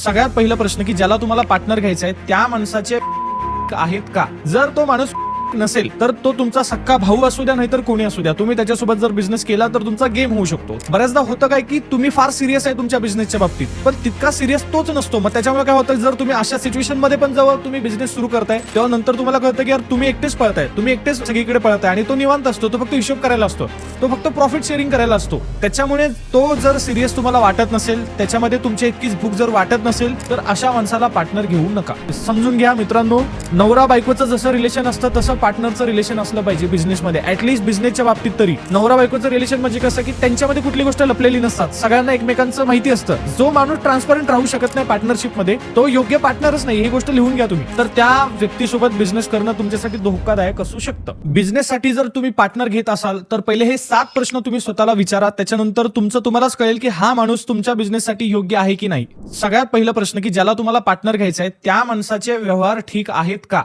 सगळ्यात पहिला प्रश्न की ज्याला तुम्हाला पार्टनर घ्यायचा आहे त्या माणसाचे आहेत का? जर तो माणूस नसेल तर तो तुमचा सक्का भाऊ असू द्या नाहीतर कोणी असू द्या, तुम्ही त्याच्यासोबत जर बिझनेस केला तर तुमचा गेम होऊ शकतो. बऱ्याचदा होतं काय की तुम्ही फार सिरियस आहे तुमच्या बिझनेसच्या बाबतीत, पण तितका सिरियस तोच नसतो. मग त्याच्यामुळे काय होतं, जर तुम्ही अशा सिच्युएशन मध्ये पण जेव्हा तुम्ही बिझनेस सुरू करताय तेव्हा नंतर तुम्हाला कळतं की यार तुम्ही एकटेच पळताय, तुम्ही एकटेच सगळीकडे पळताय आणि तो निवांत असतो, तो फक्त हिशोब करायला असतो, तो फक्त प्रॉफिट शेअरिंग करायला असतो. त्याच्यामुळे तो जर सिरियस तुम्हाला वाटत नसेल, त्याच्यामध्ये तुमची इतकीच भूक जर वाटत नसेल तर अशा माणसाला पार्टनर घेऊ नका. समजून घ्या मित्रांनो, नवरा बायकोचं जसं रिलेशन असतं तसं पार्टनरचं रिलेशन असलं पाहिजे बिझनेसमध्ये. ऍटलीस्ट बिझनेसच्या बाबतीत तरी नवरा बायकोचं रिलेशन म्हणजे कसं की त्यांच्यामध्ये कुठली गोष्ट लपलेली नसतात, सगळ्यांना एकमेकांचं माहिती असतं. जो माणूस ट्रान्सपरंट राहू शकत नाही पार्टनरशिप मध्ये तो योग्य पार्टनरच नाही, ही गोष्ट लिहून घ्या तुम्ही. तर त्या व्यक्तीसोबत बिझनेस करणं तुमच्यासाठी धोकादायक असू शकतं. बिझनेससाठी जर तुम्ही पार्टनर घेत असाल तर पहिले हे 7 प्रश्न तुम्ही स्वतःला विचारा, त्याच्यानंतर तुम्हालाच कळेल की हा माणूस तुमच्या बिझनेससाठी योग्य आहे की नाही. सगळ्यात पहिला प्रश्न की ज्याला तुम्हाला पार्टनर घ्यायचा आहे त्या माणसाचे व्यवहार ठीक आहेत का,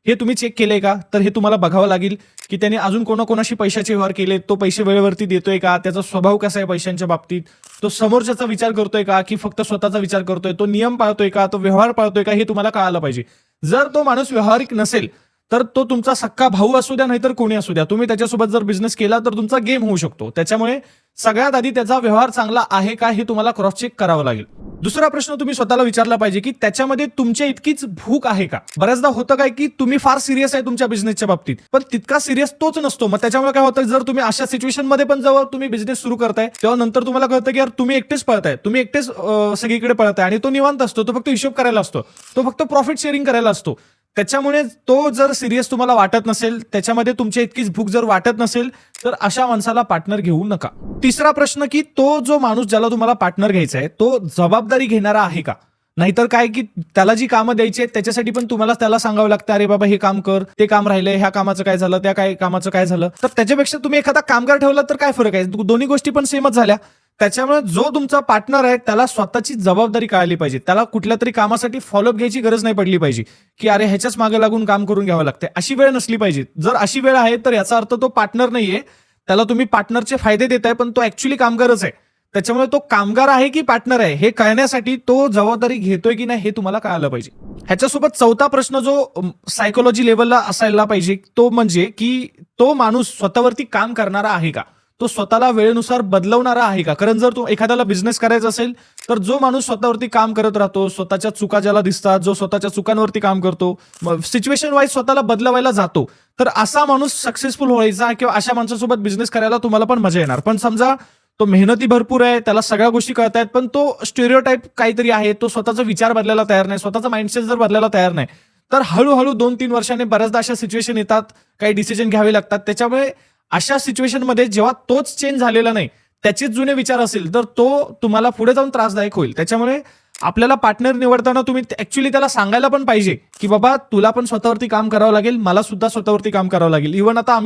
हे तुम्ही चेक केले का? तर हे तुम्हाला बघावं लागेल की त्याने अजून कोणाकोणाशी पैशाचे व्यवहार केले, तो पैसे वेळेवरती देतोय का, त्याचा स्वभाव कसा आहे पैशांच्या बाबतीत, तो समोरच्याचा विचार करतोय का की फक्त स्वतःचा विचार करतोय, तो नियम पाळतोय का, तो व्यवहार पाळतोय का, हे तुम्हाला कळायला पाहिजे. जर तो माणूस व्यवहारिक नसेल तर तो तुमचा सक्का भाऊ असू द्या नाहीतर कोणी असू द्या, तुम्ही त्याच्यासोबत जर बिझनेस केला तर तुमचा गेम होऊ शकतो. त्याच्यामुळे सगळ्यात आधी त्याचा व्यवहार चांगला आहे का हे तुम्हाला क्रॉस चेक करावं लागेल. दुसरा प्रश्न तुम्ही स्वतःला विचारला पाहिजे की त्याच्यामध्ये तुमच्या इतकीच भूक आहे का? बऱ्याचदा होतं काय की तुम्ही फार सिरियस आहे तुमच्या बिझनेसच्या बाबतीत, पण तितका सिरियस तोच नसतो. मग त्याच्यामुळे काय होतं, जर तुम्ही अशा सिच्युएशन मध्ये पण जेव्हा तुम्ही बिझनेस सुरू करताय तेव्हा नंतर तुम्हाला कळतं की यार तुम्ही एकटेच पळताय, तुम्ही एकटेच सगळीकडे पळताय आणि तो निवांत असतो, तो फक्त हिशोब करायला असतो, तो फक्त प्रॉफिट शेअरिंग करायला असतो. त्याच्यामुळे तो जर सिरियस तुम्हाला वाटत नसेल, त्याच्यामध्ये तुमची इतकीच भूक जर वाटत नसेल तर अशा माणसाला पार्टनर घेऊ नका. तिसरा प्रश्न की तो जो माणूस ज्याला तुम्हाला पार्टनर घ्यायचा आहे तो जबाबदारी घेणारा आहे का? नाहीतर काय की त्याला जी कामं द्यायची आहेत त्याच्यासाठी पण तुम्हाला त्याला सांगावं लागतं, अरे बाबा हे काम कर, ते काम राहिलंय, ह्या कामाचं काय झालं, त्या काय कामाचं काय झालं. तर त्याच्यापेक्षा तुम्ही एखादा कामगार ठेवला तर काय फरक आहे, दोन्ही गोष्टी पण सेमच झाल्या. त्याच्यामुळे जो तुमचा पार्टनर आहे त्याला स्वतःची जबाबदारी कळाली पाहिजे, त्याला कुठल्या तरी कामासाठी फॉलोअप घ्यायची गरज नाही पडली पाहिजे की अरे ह्याच्याच मागे लागून काम करून घ्यावं लागतं, अशी वेळ नसली पाहिजे. जर अशी वेळ आहे तर याचा अर्थ तो पार्टनर नाहीये, त्याला तुम्ही पार्टनरचे फायदे देताय पण तो ऍक्च्युली कामगारच आहे. त्याच्यामुळे तो कामगार आहे की पार्टनर आहे हे कळण्यासाठी तो जबाबदारी घेतोय की नाही हे तुम्हाला कळायला पाहिजे. ह्याच्यासोबत चौथा प्रश्न जो सायकोलॉजी लेवलला असायला पाहिजे तो म्हणजे की तो माणूस स्वतःवरती काम करणारा आहे का, तो स्वतःला वेळेनुसार बदलवणारा आहे का. कारण जर तो एखाद्याला बिझनेस करायचा असेल तर जो माणूस स्वतःवरती काम करत राहतो, स्वतःच्या चुका ज्याला दिसतात, जो स्वतःच्या चुकांवरती काम करतो, सिच्युएशन वाईज स्वतःला बदलवायला जातो, तर असा माणूस सक्सेसफुल व्हायचा किंवा अशा माणसासोबत बिझनेस करायला तुम्हाला पण मजा येणार. पण समजा तो मेहनती भरपूर आहे, त्याला सगळ्या गोष्टी कळतायत पण तो स्टेरिओटाईप काहीतरी आहे, तो स्वतःचा विचार बदलायला तयार नाही, स्वतःचा माइंडसेट जर बदलायला तयार नाही, तर हळूहळू 2-3 वर्षांनी बऱ्याचदा अशा सिच्युएशन येतात, काही डिसिजन घ्यावे लागतात. त्याच्यामुळे अशा सिच्युएशनमध्ये जेव्हा तोच चेंज झालेला नाही, त्याचेच जुने विचार असेल तर तो तुम्हाला पुढे जाऊन त्रासदायक होईल. त्याच्यामुळे आपल्याला पार्टनर निवडताना तुम्ही ऍक्च्युली त्याला सांगायला पण पाहिजे की बाबा तुला पण स्वतःवरती काम करावं लागेल, मला सुद्धा स्वतःवरती काम करावं लागेल. इव्हन आता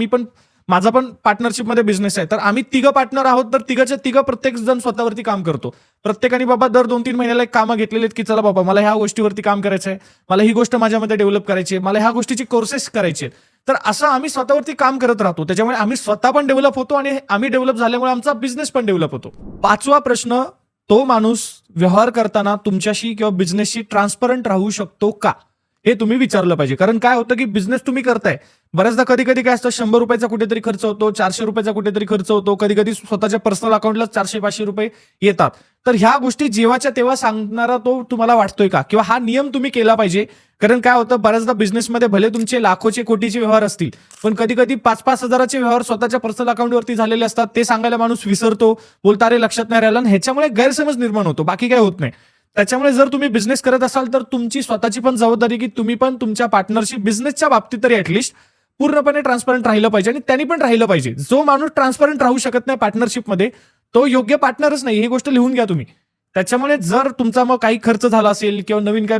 माझा पण पार्टनरशिपमध्ये बिझनेस आहे, तर आम्ही तिघं पार्टनर आहोत, तर तिघच्या तिघं प्रत्येक जण स्वतःवरती काम करतो. प्रत्येकाने बाबा दर 2-3 महिन्याला एक कामं घेतलेली आहेत की चला बाबा मला ह्या गोष्टीवरती काम करायचं आहे, मला ही गोष्ट माझ्यामध्ये डेव्हलप करायची आहे, मला ह्या गोष्टीची कोर्सेस करायचे आहेत. तर असं आम्ही स्वतःवरती काम करत राहतो, त्याच्यामुळे आम्ही स्वतः पण डेव्हलप होतो आणि आम्ही डेव्हलप झाल्यामुळे आमचा बिझनेस पण डेव्हलप होतो. 5वा प्रश्न, तो माणूस व्यवहार करताना तुमच्याशी किंवा बिझनेसशी ट्रान्सपरंट राहू शकतो का, हे तुम्ही विचारलं पाहिजे. कारण काय होतं की बिझनेस तुम्ही करताय, बऱ्याचदा कधी कधी काय असतं 100 रुपयाचा कुठेतरी खर्च होतो, 400 रुपयाचा कुठेतरी खर्च होतो, कधी कधी स्वतःच्या पर्सनल अकाउंटला 400-500 रुपये येतात. तर ह्या गोष्टी जेव्हाच्या तेव्हा सांगणारा तो तुम्हाला वाटतोय का, किंवा हा नियम तुम्ही केला पाहिजे. कारण काय होतं बऱ्याचदा बिझनेसमध्ये भले तुमचे लाखोचे कोटीचे व्यवहार असतील पण कधी कधी 5-5 हजाराचे व्यवहार स्वतःच्या पर्सनल अकाउंटवरती झालेले असतात, ते सांगायला माणूस विसरतो, बोलता रे लक्षात नाही राहिलं, ह्याच्यामुळे गैरसमज निर्माण होतो, बाकी काय होत नाही. त्याच्यामुळे जर तुम्ही बिझनेस करत असाल तर तुमची स्वतःची पण जबाबदारी की तुम्ही पण तुमच्या पार्टनरशिप बिझनेसच्या बाबतीत तरी ऍटलिस्ट पूर्णपणे ट्रान्सपरंट राहिलं पाहिजे आणि त्यांनी पण राहिलं पाहिजे. जो माणूस ट्रान्सपरंट राहू शकत नाही पार्टनरशिपमध्ये तो योग्य पार्टनरच नाही, ही गोष्ट लिहून घ्या तुम्ही. त्याच्यामुळे जर तुमचा मग काही खर्च झाला असेल किंवा नवीन काय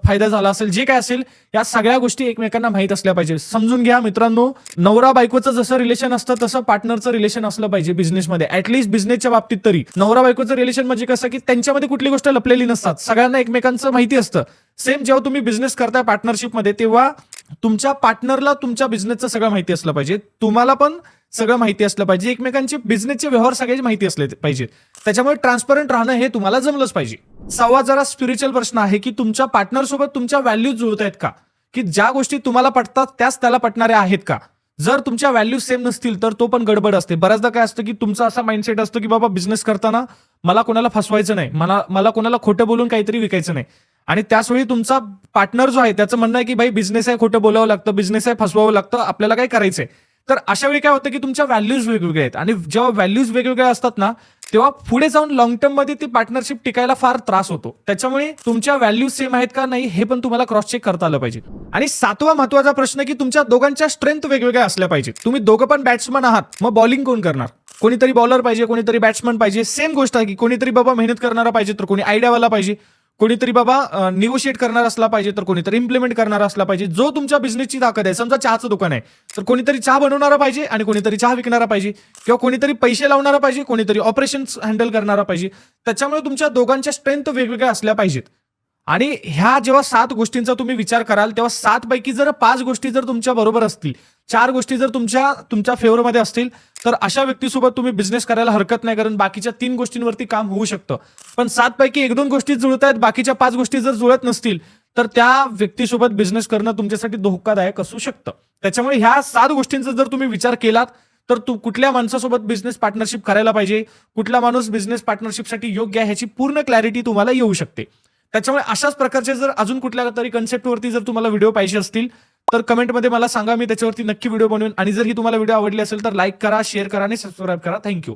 फायदा झाला असेल, जे काय असेल, या सगळ्या गोष्टी एकमेकांना माहित असल्या पाहिजे. समजून घ्या मित्रांनो, नवरा बायकोचं जसं रिलेशन असतं तसं पार्टनरचं रिलेशन असलं पाहिजे बिझनेसमध्ये. ऍटलीस्ट बिझनेसच्या बाबतीत तरी नवरा बायकोचं रिलेशन म्हणजे कसं की त्यांच्यामध्ये कुठली गोष्ट लपलेली नसतात, सगळ्यांना एकमेकांचं माहिती असतं. सेम जेव्हा तुम्ही बिझनेस करताय पार्टनरशिपमध्ये तेव्हा तुमच्या पार्टनरला तुमच्या बिझनेसचं सगळं माहिती असलं पाहिजे, तुम्हाला पण सगळं माहिती असलं पाहिजे, एकमेकांचे बिझनेसचे व्यवहार सगळ्याचे माहिती असले पाहिजेत. त्याच्यामुळे ट्रान्सपरंट राहणं हे तुम्हाला जमलंच पाहिजे. 6वा जरा स्पिरिच्युअल प्रश्न आहे की तुमच्या पार्टनर सोबत तुमच्या व्हॅल्यूज जुळत आहेत का, की ज्या गोष्टी तुम्हाला पटतात त्याच त्याला पटणाऱ्या आहेत का. जर तुमच्या व्हॅल्यूज सेम नसतील तर तो पण गडबड असते. बऱ्याचदा काय असतं की तुमचा असा माइंडसेट असतो की बाबा बिझनेस करताना मला कोणाला फसवायचं नाही, मला कोणाला खोटं बोलून काहीतरी विकायचं नाही. आणि त्याचवेळी तुमचा पार्टनर जो आहे त्याचं म्हणणं आहे की भाई बिझनेस आहे, खोटं बोलावं लागतं, बिझनेस आहे, फसवावं लागतं, आपल्याला काय करायचंय. तर अशा वेळी काय होतं की तुमच्या व्हॅल्यूज वेगवेगळ्या आहेत, आणि जेव्हा व्हॅल्यूज वेगवेगळ्या असतात ना तेव्हा पुढे जाऊन लॉंग टर्म मध्ये ती पार्टनरशिप टिकायला फार त्रास होतो. त्याच्यामुळे तुमच्या व्हॅल्यूज सेम आहेत का नाही हे पण तुम्हाला क्रॉस चेक करता आलं पाहिजे. आणि 7वा महत्वाचा प्रश्न की तुमच्या दोघांच्या स्ट्रेंथ वेगवेगळ्या असल्या पाहिजेत. तुम्ही दोघं पण बॅट्समन आहात, मग बॉलिंग कोण करणार. कोणीतरी बॉलर पाहिजे, कोणीतरी बॅट्समन पाहिजे. सेम गोष्ट आहे की कोणीतरी बाबा मेहनत करणारा पाहिजे तर कोणी आयडियावाला पाहिजे, कोणीतरी बाबा निगोशिएट करणार असला पाहिजे तर कोणीतरी इम्प्लिमेंट करणारा असला पाहिजे. जो तुमच्या बिझनेसची ताकद आहे, समजा चहाचं दुकान आहे तर कोणीतरी चहा बनवणारा पाहिजे आणि कोणीतरी चहा विकणारा पाहिजे, किंवा कोणीतरी पैसे लावणारा पाहिजे, कोणीतरी ऑपरेशन्स हँडल करणारा पाहिजे. त्याच्यामुळे तुमच्या दोघांच्या स्ट्रेंथ वेगवेगळ्या असल्या पाहिजेत. आणि ह्या जेव्हा 7 गोष्टींचा तुम्ही विचार कराल तेव्हा 7 पैकी जर 5 गोष्टी जर तुमच्या बरोबर असतील, 4 गोष्टी जर तुमच्या फेवरमध्ये असतील, तर अशा व्यक्तीसोबत तुम्ही बिझनेस करायला हरकत नाही, कारण बाकीच्या 3 गोष्टींवरती काम होऊ शकतं. पण 7 पैकी 1-2 गोष्टी जुळत आहेत, बाकीच्या 5 गोष्टी जर जुळत नसतील तर त्या व्यक्तीसोबत बिझनेस करणं तुमच्यासाठी धोकादायक असू शकतं. त्याच्यामुळे ह्या 7 गोष्टींचा जर तुम्ही विचार केलात तर कुठल्या माणसासोबत बिझनेस पार्टनरशिप करायला पाहिजे, कुठला माणूस बिझनेस पार्टनरशिपसाठी योग्य आहे ह्याची पूर्ण क्लॅरिटी तुम्हाला येऊ शकते. त्याच्यामुळे अशाच प्रकारचे जर अजून कुठल्या तरी कन्सेप्टवरती जर तुम्हाला व्हिडिओ पाहिजे असतील तर कमेंटमध्ये मला सांगा, मी त्याच्यावरती नक्की व्हिडिओ बनवेन. आणि जर ही तुम्हाला व्हिडिओ आवडली असेल तर लाईक करा, शेअर करा आणि सबस्क्राईब करा. थँक्यू.